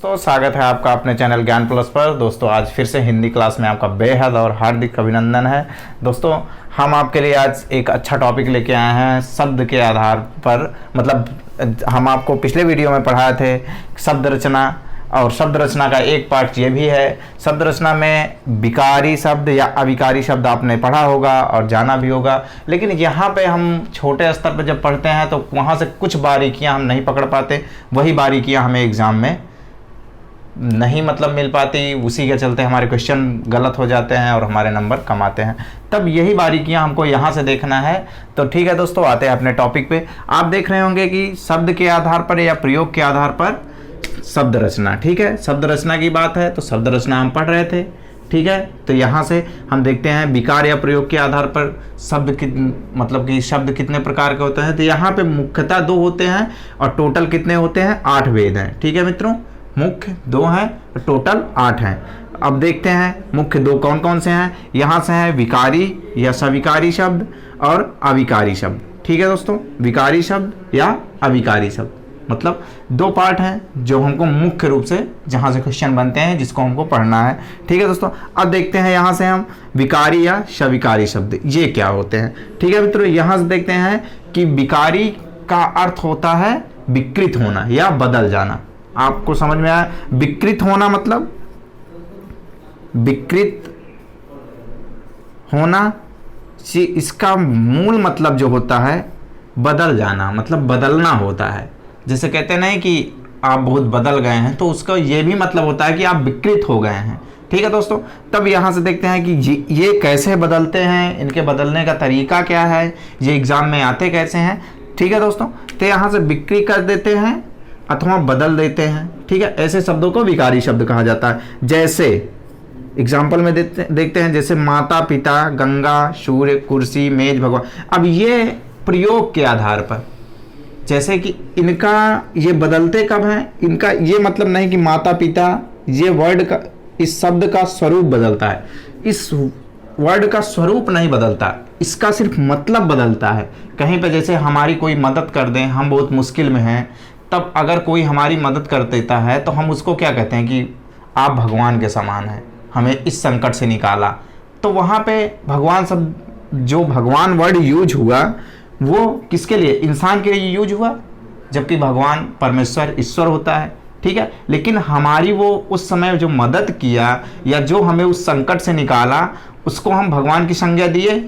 दोस्तों स्वागत है आपका अपने चैनल ज्ञान प्लस पर। दोस्तों आज फिर से हिंदी क्लास में आपका बेहद और हार्दिक अभिनंदन है। दोस्तों हम आपके लिए आज एक अच्छा टॉपिक लेके आए हैं शब्द के आधार पर। मतलब हम आपको पिछले वीडियो में पढ़ाए थे शब्द रचना, और शब्द रचना का एक पार्ट ये भी है। शब्द रचना में विकारी शब्द या अविकारी शब्द आपने पढ़ा होगा और जाना भी होगा, लेकिन यहाँ पे हम छोटे स्तर पर जब पढ़ते हैं तो वहाँ से कुछ बारीकियाँ हम नहीं पकड़ पाते। वही बारीकियाँ हमें एग्ज़ाम में नहीं मिल पाती, उसी के चलते हमारे क्वेश्चन गलत हो जाते हैं और हमारे नंबर कम आते हैं। तब यही बारीकियां हमको यहाँ से देखना है। तो ठीक है दोस्तों, आते हैं अपने टॉपिक पे। आप देख रहे होंगे कि शब्द के आधार पर या प्रयोग के आधार पर शब्द रचना। ठीक है, शब्द रचना की बात है तो शब्द रचना हम पढ़ रहे थे। ठीक है, तो यहाँ से हम देखते हैं विकार या प्रयोग के आधार पर शब्द कि शब्द कितने प्रकार के होते हैं। तो यहाँ पे मुख्यतः 2 होते हैं और टोटल कितने होते हैं, 8 भेद हैं। ठीक है मित्रों, मुख्य 2 हैं, टोटल 8 हैं। अब देखते हैं मुख्य 2 कौन कौन से हैं। यहाँ से हैं विकारी या सविकारी शब्द और अविकारी शब्द। ठीक है दोस्तों, विकारी शब्द या अविकारी शब्द मतलब 2 पार्ट हैं जो हमको मुख्य रूप से जहाँ से क्वेश्चन बनते हैं, जिसको हमको पढ़ना है। ठीक है दोस्तों, अब देखते हैं यहाँ से हम विकारी या सविकारी शब्द ये क्या होते हैं। ठीक है मित्रों, यहाँ से देखते हैं कि विकारी का अर्थ होता है विकृत होना या बदल जाना। आपको समझ में आया? विकृत होना मतलब विकृत होना, इसका मूल मतलब जो होता है बदल जाना, मतलब बदलना होता है। जैसे कहते नहीं कि आप बहुत बदल गए हैं, तो उसका ये भी मतलब होता है कि आप विकृत हो गए हैं। ठीक है दोस्तों, तब यहाँ से देखते हैं कि ये कैसे बदलते हैं, इनके बदलने का तरीका क्या है, ये एग्जाम में आते कैसे हैं। ठीक है दोस्तों, तो यहाँ से बिक्री कर देते हैं अथवा बदल देते हैं। ठीक है, ऐसे शब्दों को विकारी शब्द कहा जाता है। जैसे एग्जाम्पल में देखते हैं, जैसे माता पिता, गंगा, सूर्य, कुर्सी, मेज, भगवान। अब ये प्रयोग के आधार पर, जैसे कि इनका ये बदलते कब हैं, इनका ये मतलब नहीं कि माता पिता ये वर्ड का, इस शब्द का स्वरूप बदलता है। इस वर्ड का स्वरूप नहीं बदलता, इसका सिर्फ मतलब बदलता है। कहीं पे जैसे हमारी कोई मदद कर दें, हम बहुत मुश्किल में हैं, तब अगर कोई हमारी मदद कर देता है तो हम उसको क्या कहते हैं कि आप भगवान के समान हैं, हमें इस संकट से निकाला। तो वहाँ पे भगवान शब्द, जो भगवान वर्ड यूज हुआ वो किसके लिए, इंसान के लिए यूज हुआ, जबकि भगवान परमेश्वर ईश्वर होता है। ठीक है, लेकिन हमारी वो उस समय जो मदद किया या जो हमें उस संकट से निकाला, उसको हम भगवान की संज्ञा दिए,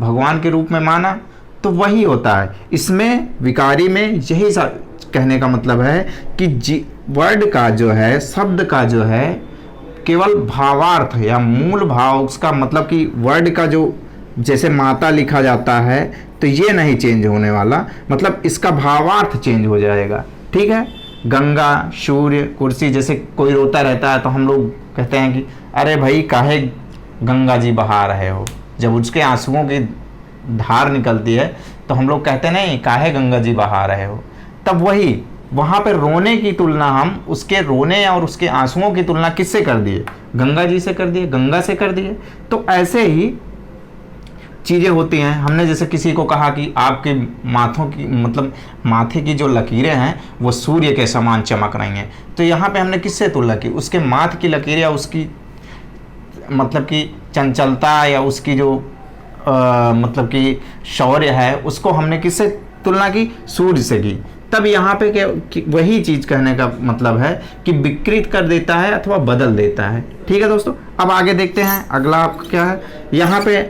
भगवान के रूप में माना, तो वही होता है। इसमें विकारी में यही कहने का मतलब है कि वर्ड का जो है, शब्द का जो है, केवल भावार्थ या मूल भाव, उसका मतलब कि वर्ड का जो, जैसे माता लिखा जाता है तो ये नहीं चेंज होने वाला, मतलब इसका भावार्थ चेंज हो जाएगा। ठीक है, गंगा, सूर्य, कुर्सी, जैसे कोई रोता रहता है तो हम लोग कहते हैं कि अरे भाई काहे गंगा जी बहा रहे हो। जब उसके आंसुओं की धार निकलती है तो हम लोग कहते नहीं काहे गंगा जी बहा रहे हो। तब वही वहाँ पे रोने की तुलना हम उसके रोने और उसके आंसुओं की तुलना किससे कर दिए, गंगा जी से कर दिए, गंगा से कर दिए। तो ऐसे ही चीज़ें होती हैं। हमने जैसे किसी को कहा कि आपके माथों की, मतलब माथे की जो लकीरें हैं वो सूर्य के समान चमक रही हैं, तो यहाँ पे हमने किससे तुलना की, उसके माथ की लकीरें या उसकी मतलब कि चंचलता या उसकी जो मतलब कि शौर्य है, उसको हमने किससे तुलना की, सूर्य से की। तब यहाँ पे वही चीज़ कहने का मतलब है कि विकृत कर देता है अथवा बदल देता है। ठीक है दोस्तों, अब आगे देखते हैं अगला आपका क्या है। यहाँ पे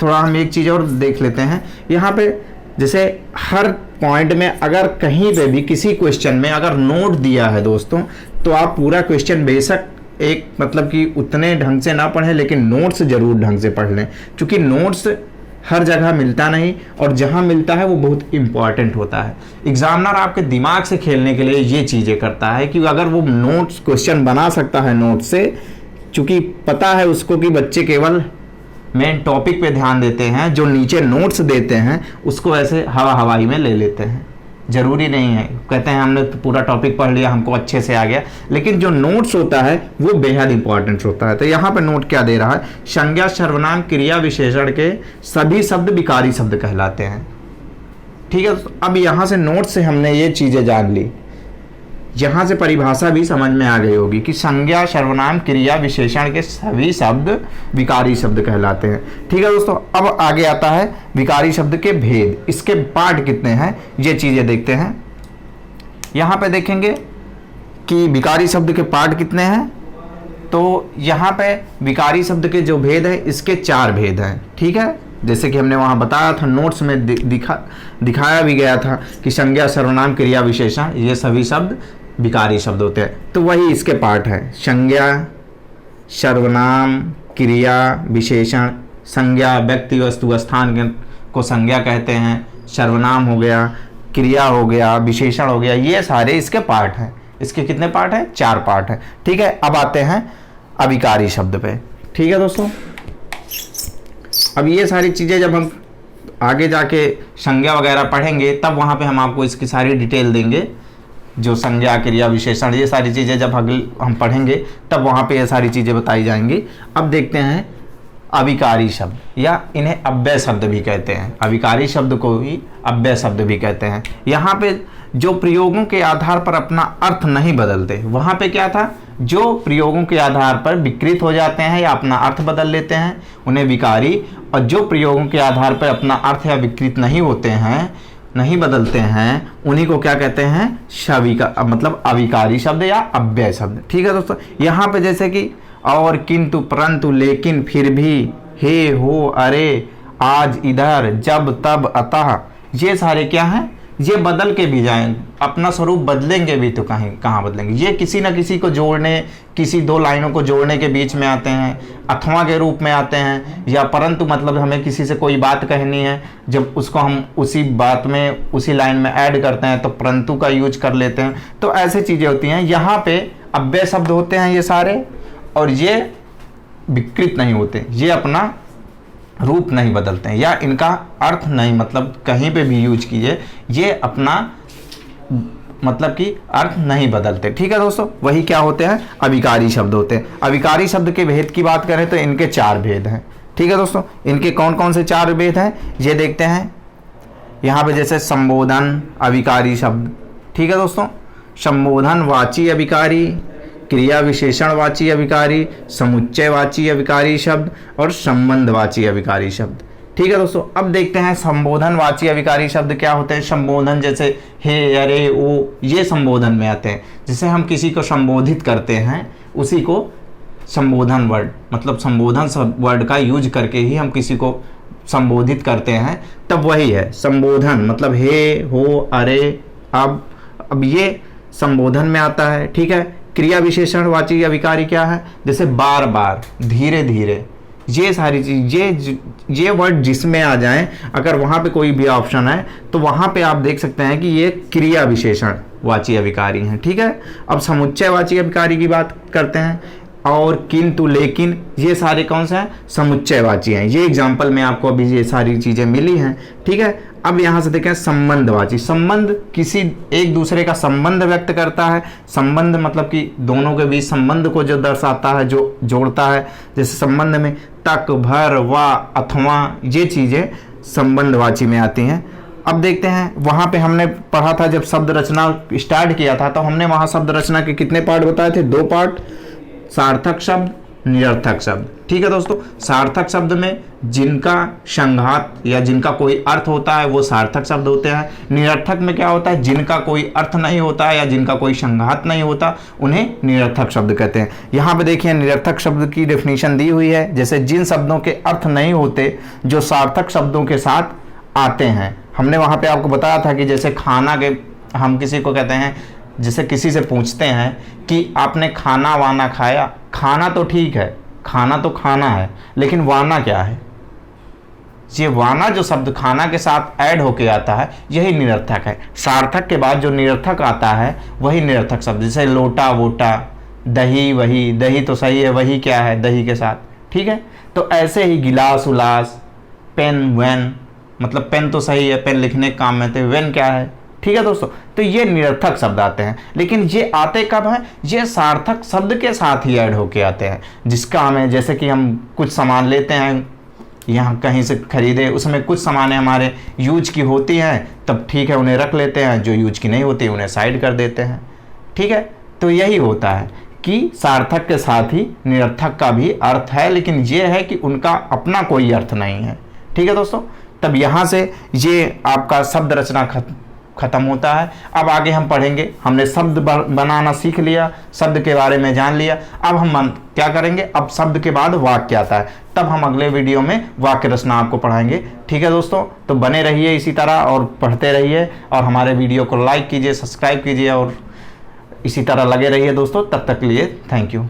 थोड़ा हम एक चीज़ और देख लेते हैं। यहाँ पे जैसे हर पॉइंट में अगर कहीं पे भी किसी क्वेश्चन में अगर नोट दिया है दोस्तों, तो आप पूरा क्वेश्चन बेशक एक मतलब कि उतने ढंग से ना पढ़ें, लेकिन नोट्स जरूर ढंग से पढ़ लें, क्योंकि नोट्स हर जगह मिलता नहीं, और जहाँ मिलता है वो बहुत इंपॉर्टेंट होता है। एग्जामिनर आपके दिमाग से खेलने के लिए ये चीज़ें करता है कि अगर वो नोट्स क्वेश्चन बना सकता है नोट से, चूँकि पता है उसको कि बच्चे केवल मेन टॉपिक पे ध्यान देते हैं, जो नीचे नोट्स देते हैं उसको ऐसे हवाई में ले लेते हैं। ज़रूरी नहीं है, कहते हैं हमने तो पूरा टॉपिक पढ़ लिया, हमको अच्छे से आ गया, लेकिन जो नोट्स होता है वो बेहद इंपॉर्टेंट होता है। तो यहाँ पे नोट क्या दे रहा है, संज्ञा, सर्वनाम, क्रिया, विशेषण के सभी शब्द विकारी शब्द कहलाते हैं। ठीक है, अब यहाँ से नोट से हमने ये चीज़ें जान ली यहाँ से परिभाषा भी समझ में आ गई होगी कि संज्ञा, सर्वनाम, क्रिया, विशेषण के सभी शब्द विकारी शब्द कहलाते हैं। ठीक है दोस्तों, अब आगे आता है विकारी शब्द के भेद, इसके पार्ट कितने हैं ये चीजें देखते हैं। यहाँ पे देखेंगे कि विकारी शब्द के पार्ट कितने हैं, तो यहाँ पे विकारी शब्द के जो भेद है इसके 4 भेद हैं। ठीक है, जैसे कि हमने वहाँ बताया था, नोट्स में दिखाया भी गया था कि संज्ञा, सर्वनाम, क्रिया, विशेषण ये सभी शब्द विकारी शब्द होते हैं। तो वही इसके पार्ट है, संज्ञा, सर्वनाम, क्रिया, विशेषण। संज्ञा व्यक्ति, वस्तु, स्थान को संज्ञा कहते हैं, सर्वनाम हो गया, क्रिया हो गया, विशेषण हो गया, ये सारे इसके पार्ट हैं। इसके कितने पार्ट हैं? 4 पार्ट हैं। ठीक है, अब आते हैं अविकारी शब्द पे। ठीक है दोस्तों, अब ये सारी चीज़ें जब हम आगे जाके संज्ञा वगैरह पढ़ेंगे तब वहाँ पे हम आपको इसकी सारी डिटेल देंगे। जो संज्ञा, क्रिया, विशेषण ये सारी चीज़ें जब हम पढ़ेंगे तब वहाँ पे ये सारी चीज़ें बताई जाएंगी। अब देखते हैं अविकारी शब्द, या इन्हें अव्यय शब्द भी कहते हैं। अविकारी शब्द को ही अव्यय शब्द भी कहते हैं। यहाँ पे जो प्रयोगों के आधार पर अपना अर्थ नहीं बदलते, वहाँ पे क्या था, जो प्रयोगों के आधार पर विकृत हो जाते हैं या अपना अर्थ बदल लेते हैं उन्हें विकारी, और जो प्रयोगों के आधार पर अपना अर्थ या विकृत नहीं होते हैं, नहीं बदलते हैं, उन्हीं को क्या कहते हैं, मतलब अविकारी शब्द या अव्यय शब्द। ठीक है दोस्तों, यहाँ पे जैसे कि और, किंतु, परंतु, लेकिन, फिर भी, हे, हो, अरे, आज, इधर, जब, तब, अतः, ये सारे क्या हैं, ये बदल के भी जाएं, अपना स्वरूप बदलेंगे भी तो कहाँ बदलेंगे। ये किसी न किसी को जोड़ने, किसी 2 लाइनों को जोड़ने के बीच में आते हैं, अथवा के रूप में आते हैं, या परंतु मतलब हमें किसी से कोई बात कहनी है, जब उसको हम उसी बात में उसी लाइन में ऐड करते हैं तो परंतु का यूज कर लेते हैं। तो ऐसे चीज़ें होती हैं। यहाँ पे अव्यय शब्द होते हैं ये सारे, और ये विकृत नहीं होते, ये अपना रूप नहीं बदलते हैं या इनका अर्थ नहीं, मतलब कहीं पे भी यूज कीजिए, ये अपना मतलब कि अर्थ नहीं बदलते। ठीक है दोस्तों, वही क्या होते हैं, अविकारी शब्द होते हैं। अविकारी शब्द के भेद की बात करें तो इनके 4 भेद हैं। ठीक है दोस्तों, इनके कौन कौन से 4 भेद हैं ये देखते हैं। यहाँ पे जैसे संबोधन अविकारी शब्द। ठीक है दोस्तों, संबोधन वाची अविकारी, क्रिया विशेषणवाची अविकारी, समुच्चयवाची अविकारी शब्द और संबंधवाची अविकारी शब्द। ठीक है दोस्तों, अब देखते हैं संबोधनवाची अविकारी शब्द क्या होते हैं। संबोधन जैसे हे, अरे, ओ, ये संबोधन में आते हैं। जैसे हम किसी को संबोधित करते हैं उसी को संबोधन वर्ड, मतलब संबोधन वर्ड का यूज करके ही हम किसी को संबोधित करते हैं, तब वही है संबोधन, मतलब हे, हो, अरे, अब ये संबोधन में आता है। ठीक है, क्रिया विशेषणवाची अविकारी क्या है, जैसे बार बार, धीरे धीरे, ये सारी चीज, ये वर्ड जिसमें आ जाएं, अगर वहाँ पे कोई भी ऑप्शन है तो वहाँ पे आप देख सकते हैं कि ये क्रिया विशेषणवाची अविकारी हैं। ठीक है, अब समुच्चयवाची अविकारी की बात करते हैं। और, किंतु, लेकिन, ये सारे कौन से हैं, समुच्चयवाची हैं। ये एग्जाम्पल में आपको अभी ये सारी चीज़ें मिली हैं। ठीक है, अब यहाँ से देखें संबंधवाची। संबंध किसी एक दूसरे का संबंध व्यक्त करता है। संबंध मतलब कि दोनों के बीच संबंध को जो दर्शाता है, जो जोड़ता है। जैसे संबंध में तक, भर, वा, अथवा, ये चीज़ें संबंधवाची में आती हैं। अब देखते हैं, वहाँ पे हमने पढ़ा था जब शब्द रचना स्टार्ट किया था तो हमने वहाँ शब्द रचना के कितने पार्ट बताए थे, 2 पार्ट, सार्थक शब्द, निरर्थक शब्द। ठीक है दोस्तों, सार्थक शब्द में जिनका संघात या जिनका कोई अर्थ होता है वो सार्थक शब्द होते हैं। निरर्थक में क्या होता है, जिनका कोई अर्थ नहीं होता है या जिनका कोई संघात नहीं होता उन्हें निरर्थक शब्द कहते हैं। यहाँ पे देखिए निरर्थक शब्द की डेफिनेशन दी हुई है, जैसे जिन शब्दों के अर्थ नहीं होते जो सार्थक शब्दों के साथ आते हैं। हमने वहाँ पे आपको बताया था कि जैसे खाना के, हम किसी को कहते हैं, जैसे किसी से पूछते हैं कि आपने खाना वाना खाया, खाना तो ठीक है, खाना तो खाना है, लेकिन वाना क्या है, ये वाना जो शब्द खाना के साथ ऐड होके आता है यही निरर्थक है। सार्थक के बाद जो निरर्थक आता है वही निरर्थक शब्द, जैसे लोटा, वोटा, दही, वही, दही तो सही है, वही क्या है, दही के साथ। ठीक है, तो ऐसे ही गिलास, उलास, पेन, वेन, मतलब पेन तो सही है, पेन लिखने के काम में थे, वेन क्या है। ठीक है दोस्तों, तो ये निरर्थक शब्द आते हैं, लेकिन ये आते कब हैं, ये सार्थक शब्द के साथ ही ऐड होके आते हैं। जिसका हमें, जैसे कि हम कुछ सामान लेते हैं यहाँ कहीं से खरीदे, उसमें कुछ सामानें हमारे यूज की होती हैं तब ठीक है उन्हें रख लेते हैं, जो यूज की नहीं होती उन्हें साइड कर देते हैं। ठीक है, तो यही होता है कि सार्थक के साथ ही निरर्थक का भी अर्थ है, लेकिन ये है कि उनका अपना कोई अर्थ नहीं है। ठीक है दोस्तों, तब यहाँ से ये आपका शब्द रचना खत्म होता है। अब आगे हम पढ़ेंगे, हमने शब्द बनाना सीख लिया, शब्द के बारे में जान लिया। अब हम क्या करेंगे, अब शब्द के बाद वाक्य आता है, तब हम अगले वीडियो में वाक्य रचना आपको पढ़ाएंगे। ठीक है दोस्तों, तो बने रहिए इसी तरह और पढ़ते रहिए, और हमारे वीडियो को लाइक कीजिए, सब्सक्राइब कीजिए और इसी तरह लगे रहिए दोस्तों। तब तक के लिए थैंक यू।